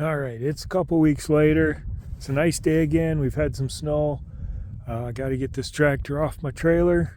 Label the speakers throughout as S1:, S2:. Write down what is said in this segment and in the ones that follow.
S1: All right, it's a couple weeks later. It's a nice day again. We've had some snow. I got to get this tractor off my trailer.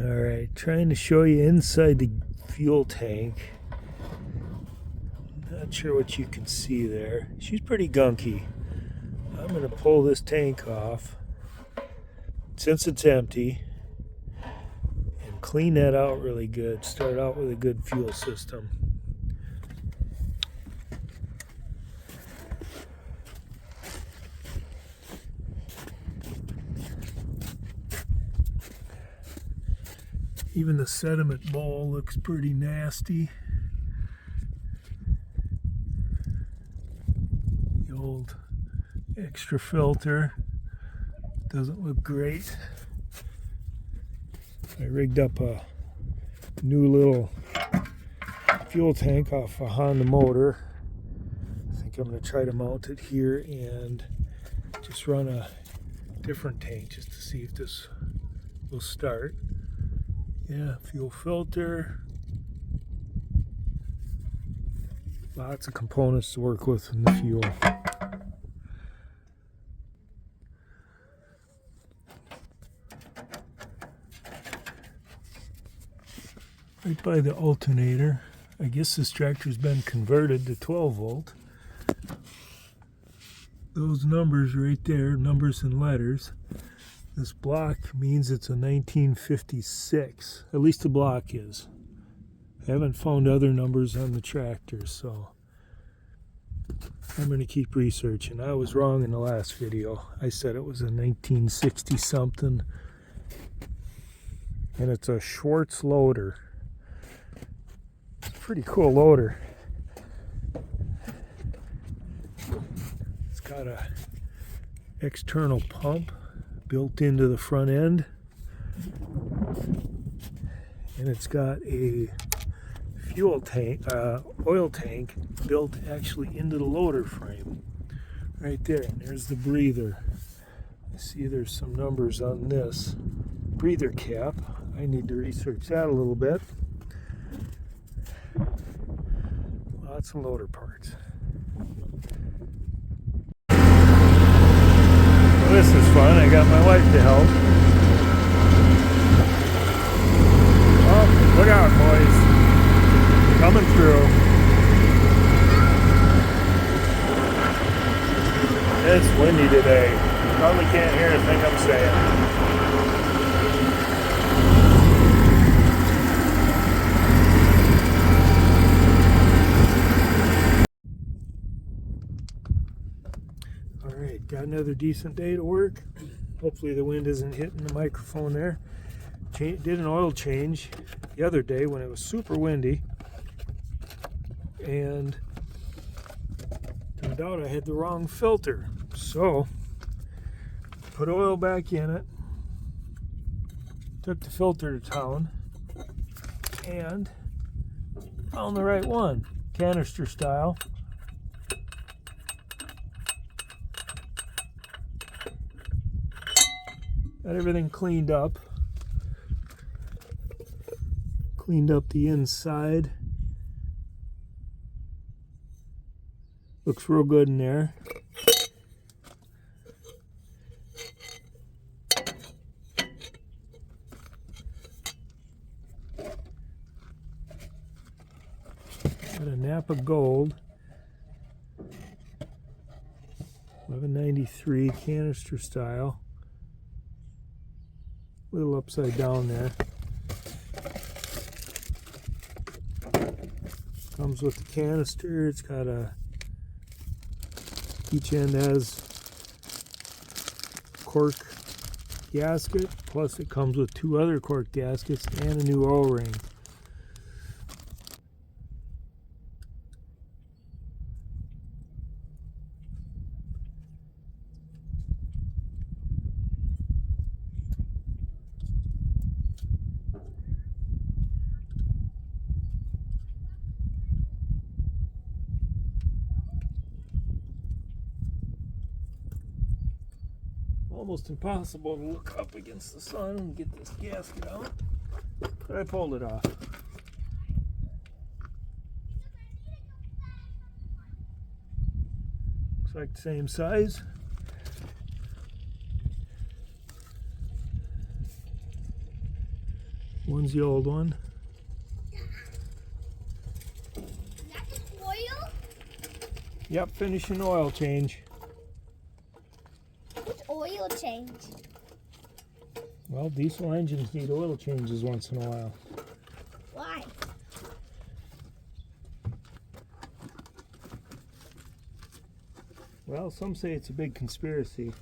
S1: All right, trying to show you inside the fuel tank. Not sure what you can see there. She's pretty gunky. I'm going to pull this tank off since it's empty and clean that out really good. Start out with a good fuel system. Even the sediment bowl looks pretty nasty. The old extra filter doesn't look great. I rigged up a new little fuel tank off a Honda motor. I think I'm going to try to mount it here and just run a different tank just to see if this will start. Yeah, fuel filter. Lots of components to work with in the fuel. Right by the alternator. I guess this tractor's been converted to 12 volt. Those numbers right there, numbers and letters. This block means it's a 1956. At least the block is. I haven't found other numbers on the tractor, so I'm going to keep researching. I was wrong in the last video. I said it was a 1960 something. And it's a Schwartz loader. It's a pretty cool loader. It's got a external pump built into the front end, and it's got a fuel tank, oil tank built actually into the loader frame right there. And there's the breather. I see there's some numbers on this breather cap. I need to research that a little bit. Lots of loader parts. Well, this is fun. I got my wife to help. Oh, look out, boys. Coming through. It's windy today. Probably can't hear a thing I'm saying. Got another decent day to work. Hopefully the wind isn't hitting the microphone there. Did an oil change the other day when it was super windy, and turned out I had the wrong filter. So put oil back in it, took the filter to town, and found the right one, canister style. Got everything cleaned up. Cleaned up the inside. Looks real good in there. Got a Napa Gold 1193 canister style. A little upside down there. Comes with the canister. It's got a, each end has cork gasket, plus it comes with two other cork gaskets and a new O-ring. almost impossible to look up against the sun and get this gasket out, but I pulled it off. Looks like the same size. One's the old one.
S2: That's oil?
S1: Yep, finishing oil change.
S2: What's oil change?
S1: Well, diesel engines need oil changes once in a while.
S2: Why?
S1: Well, some say it's a big conspiracy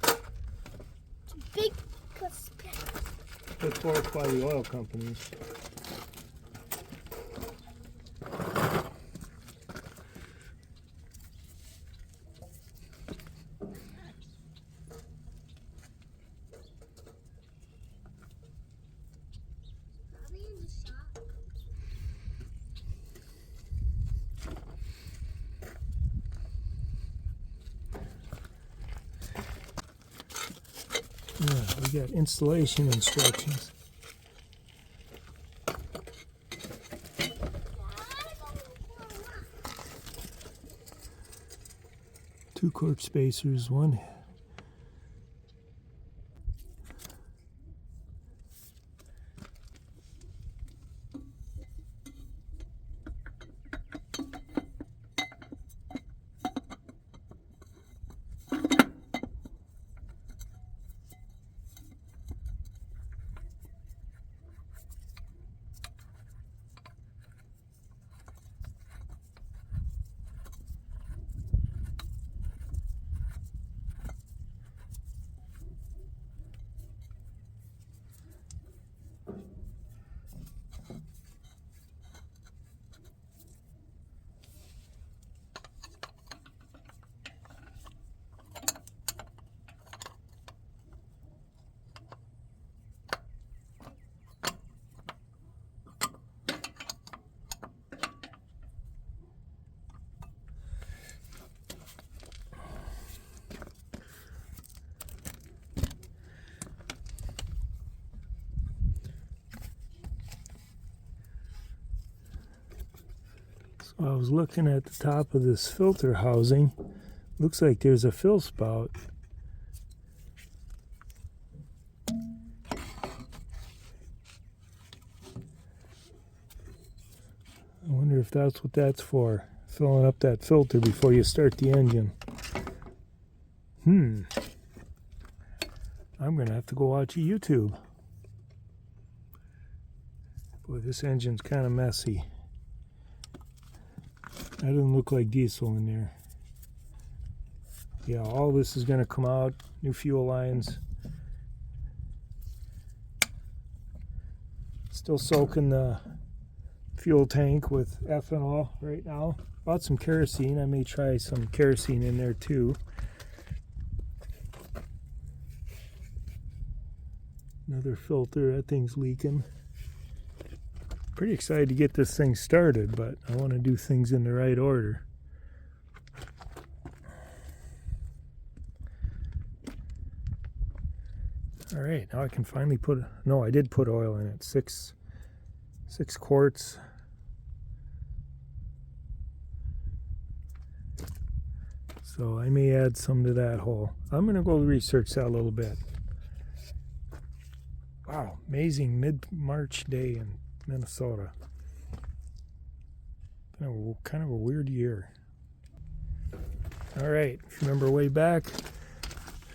S2: It's a big conspiracy.
S1: put forth by the oil companies. Yeah, we got installation instructions. 2 quart spacers, 1. I was looking at the top of this filter housing. Looks like there's a fill spout. I wonder if that's what that's for. Filling up that filter before you start the engine. I'm gonna have to go watch a YouTube. Boy, this engine's kind of messy. That doesn't look like diesel in there. Yeah, all this is going to come out. New fuel lines. Still soaking the fuel tank with ethanol right now. Bought some kerosene. I may try some kerosene in there too. Another filter. That thing's leaking. Pretty excited to get this thing started, but I want to do things in the right order. All right, now I can finally put, no, I did put oil in it. 6 quarts. So I may add some to that hole. I'm going to go research that a little bit. Wow, amazing mid-March day in Minnesota. Kind of a weird year. All right, if you remember way back,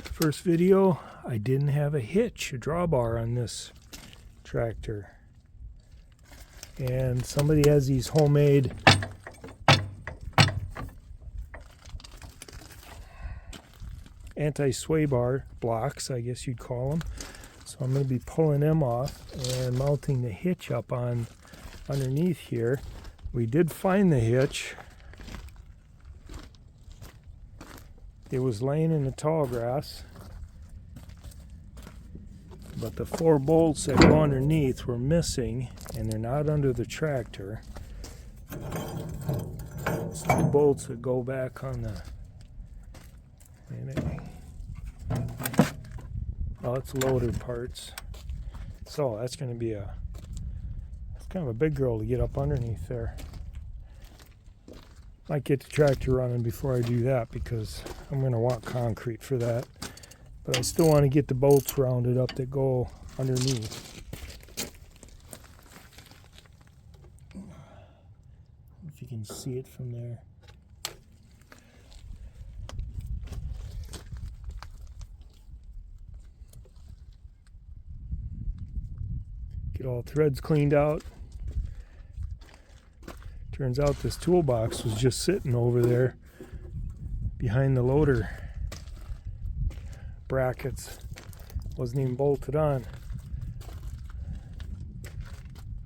S1: first video, I didn't have a hitch, a drawbar on this tractor. And somebody has these homemade anti-sway bar blocks, I guess you'd call them. So I'm going to be pulling them off and mounting the hitch up on underneath here. We did find the hitch. It was laying in the tall grass, but the 4 bolts that go underneath were missing, and they're not under the tractor. It's 2 bolts that go back on the... Oh, it's loader parts. So that's going to be it's kind of a big girl to get up underneath there. Might get the tractor running before I do that because I'm going to want concrete for that. But I still want to get the bolts rounded up that go underneath. If you can see it from there. Get all threads cleaned out. Turns out this toolbox was just sitting over there behind the loader brackets. Wasn't even bolted on.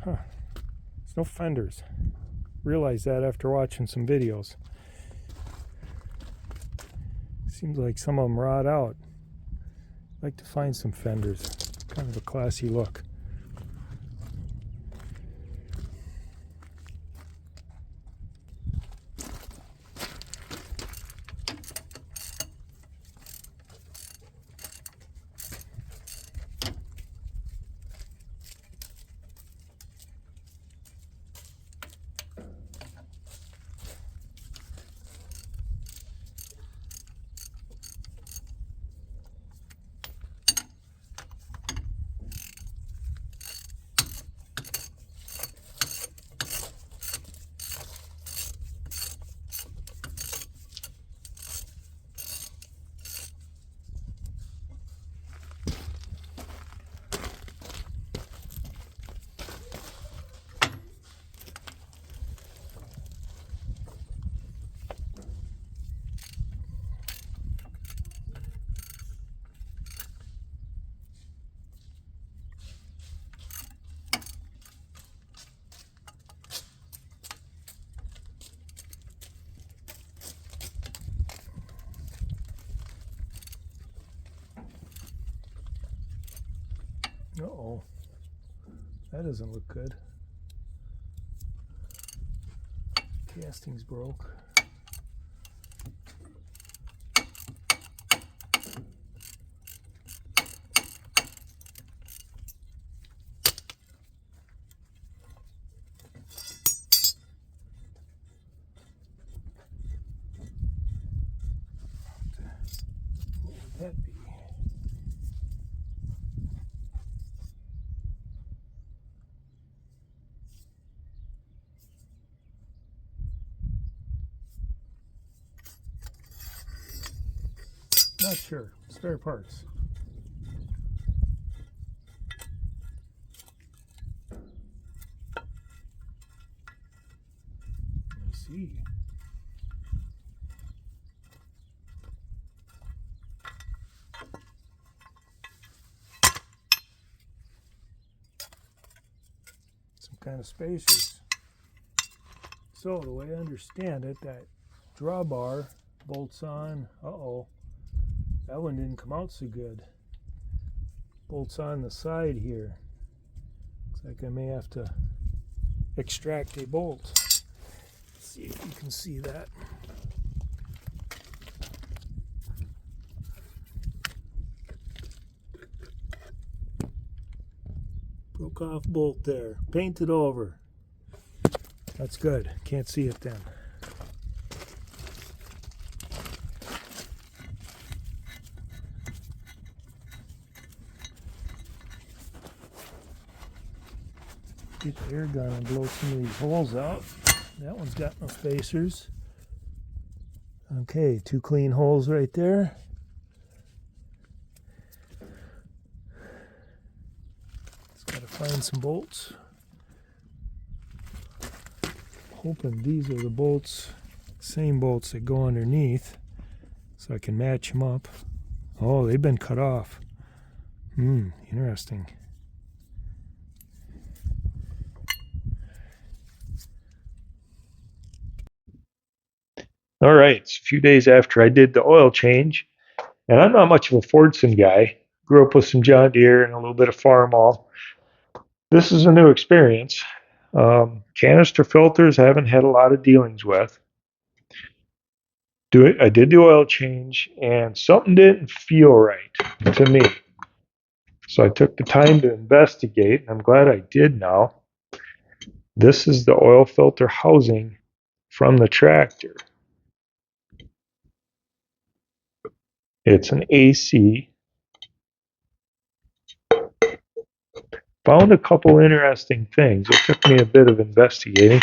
S1: Huh. There's no fenders. Realized that after watching some videos. Seems like some of them rot out. I'd like to find some fenders. Kind of a classy look. Uh-oh. That doesn't look good. Casting's broke. What would that be? Not sure. Spare parts. I see. Some kind of spacers. So the way I understand it, that drawbar bolts on. Uh-oh. That one didn't come out so good. Bolts on the side here. Looks like I may have to extract a bolt. Let's see if you can see that. Broke off bolt there. Painted over. That's good. Can't see it then. Get the air gun and blow some of these holes out. That one's got no spacers. Okay, 2 clean holes right there. Just gotta find some bolts. Hoping these are the bolts, same bolts that go underneath, so I can match them up. Oh, they've been cut off. Interesting. All right, it's a few days after I did the oil change, and I'm not much of a Fordson guy. Grew up with some John Deere and a little bit of Farmall. This is a new experience. Canister filters I haven't had a lot of dealings with. I did the oil change, and something didn't feel right to me. So I took the time to investigate, and I'm glad I did now. This is the oil filter housing from the tractor. It's an AC. Found a couple interesting things. It took me a bit of investigating.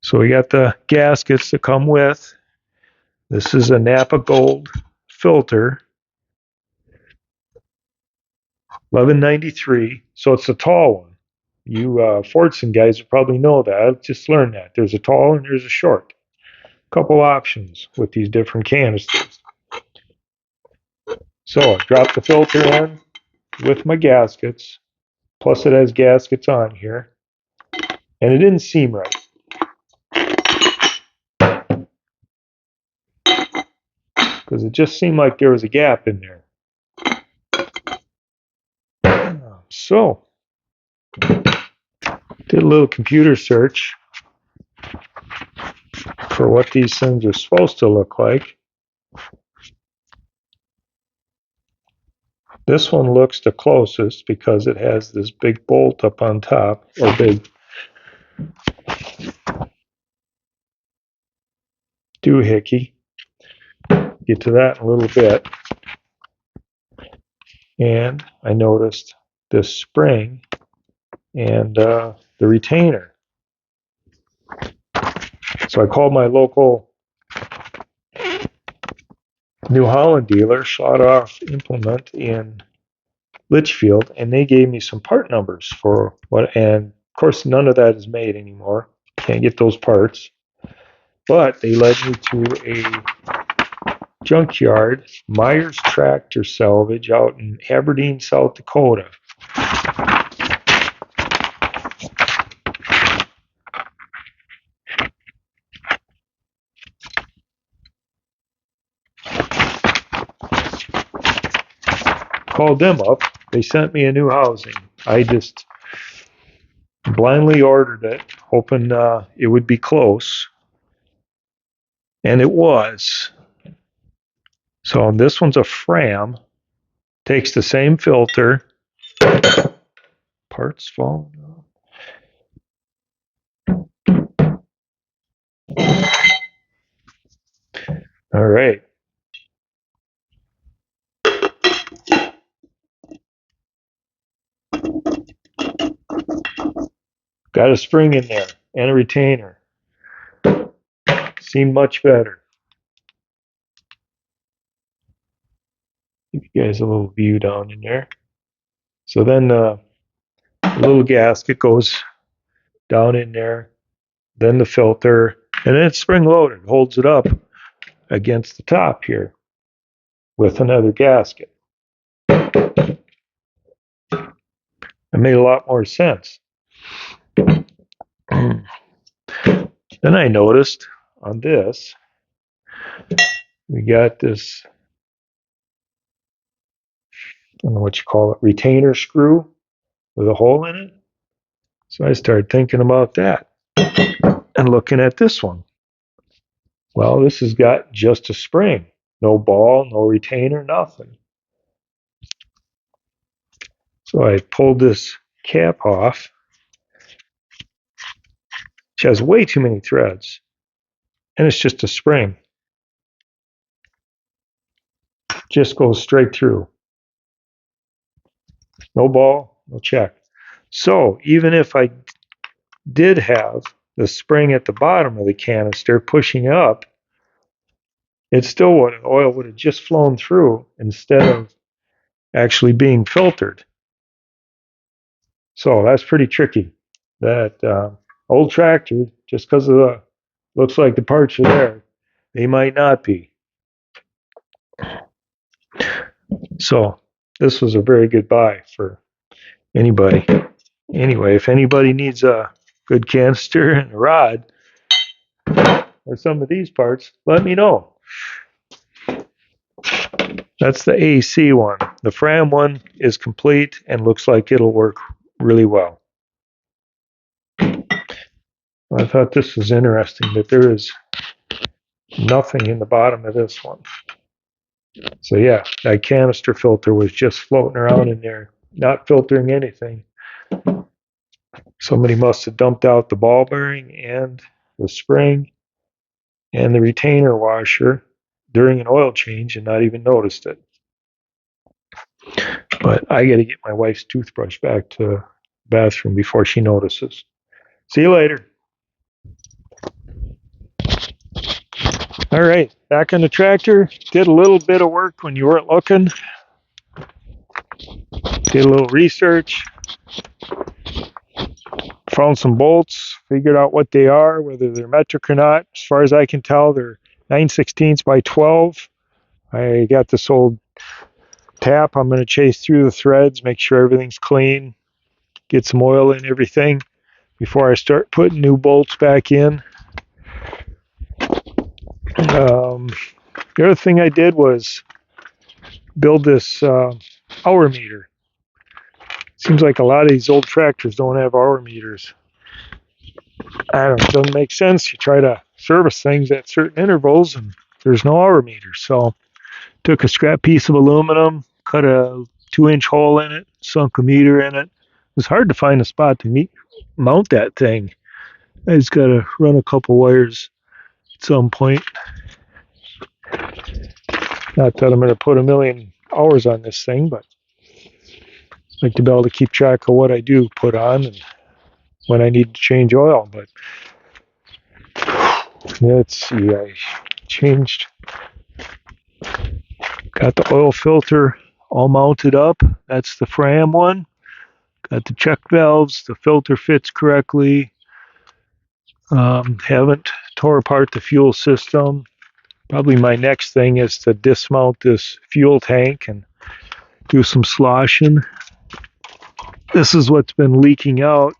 S1: So we got the gaskets that come with. This is a Napa Gold filter, 1193. So it's a tall one. You Fordson guys probably know that. I just learned that. There's a tall and there's a short. Couple options with these different canisters. So I dropped the filter in with my gaskets. Plus it has gaskets on here. And it didn't seem right. Because it just seemed like there was a gap in there. So, did a little computer search for what these things are supposed to look like. This one looks the closest because it has this big bolt up on top, or big doohickey. Get to that in a little bit. And I noticed this spring and the retainer. So I called my local New Holland dealer, Shot Off Implement in Litchfield, and they gave me some part numbers for what, and of course none of that is made anymore. Can't get those parts. But they led me to a junkyard, Myers Tractor Salvage out in Aberdeen, South Dakota. Called them up. They sent me a new housing. I just blindly ordered it, hoping it would be close. And it was. So this one's a Fram. Takes the same filter. Parts falling off. All right. Got a spring in there and a retainer. Seemed much better. Give you guys a little view down in there. So then the little gasket goes down in there, then the filter, and then it's spring loaded, holds it up against the top here with another gasket. It made a lot more sense. Then I noticed on this, we got this, I don't know what you call it, retainer screw with a hole in it. So I started thinking about that and looking at this one. Well, this has got just a spring, no ball, no retainer, nothing. So I pulled this cap off, which has way too many threads, and it's just a spring. Just goes straight through. No ball, no check. So even if I did have the spring at the bottom of the canister pushing up, it still would, oil would have just flown through instead of actually being filtered. So that's pretty tricky. That old tractor, just because of the looks like the parts are there, they might not be. So this was a very good buy for anybody. Anyway, if anybody needs a good canister and a rod or some of these parts, let me know. That's the AC one. The Fram one is complete and looks like it'll work really well. I thought this was interesting that there is nothing in the bottom of this one. So yeah, that canister filter was just floating around in there, not filtering anything. Somebody must have dumped out the ball bearing and the spring and the retainer washer during an oil change and not even noticed it. But I got to get my wife's toothbrush back to the bathroom before she notices. See you later. All right, back on the tractor. Did a little bit of work when you weren't looking. Did a little research. Found some bolts, figured out what they are, whether they're metric or not. As far as I can tell, they're 9/16 by 12. I got this old tap. I'm going to chase through the threads, make sure everything's clean, get some oil in everything before I start putting new bolts back in. The other thing I did was build this hour meter. Seems like a lot of these old tractors don't have hour meters. I don't know, it doesn't make sense. You try to service things at certain intervals and there's no hour meter. So took a scrap piece of aluminum, cut a 2-inch hole in it, sunk a meter in it. It was hard to find a spot to mount that thing. I just got to run a couple wires at some point. Not that I'm going to put a million hours on this thing, but I like to be able to keep track of what I do put on and when I need to change oil. But let's see, I changed, got the oil filter all mounted up. That's the Fram one. Got the check valves. The filter fits correctly. Haven't tore apart the fuel system. Probably my next thing is to dismount this fuel tank and do some sloshing. This is what's been leaking out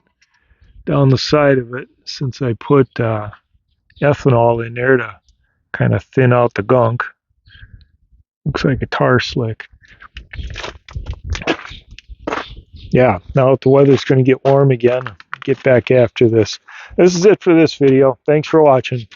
S1: down the side of it since I put ethanol in there to kind of thin out the gunk. Looks like a tar slick. Yeah, now that the weather's going to get warm again, get back after this. This is it for this video. Thanks for watching.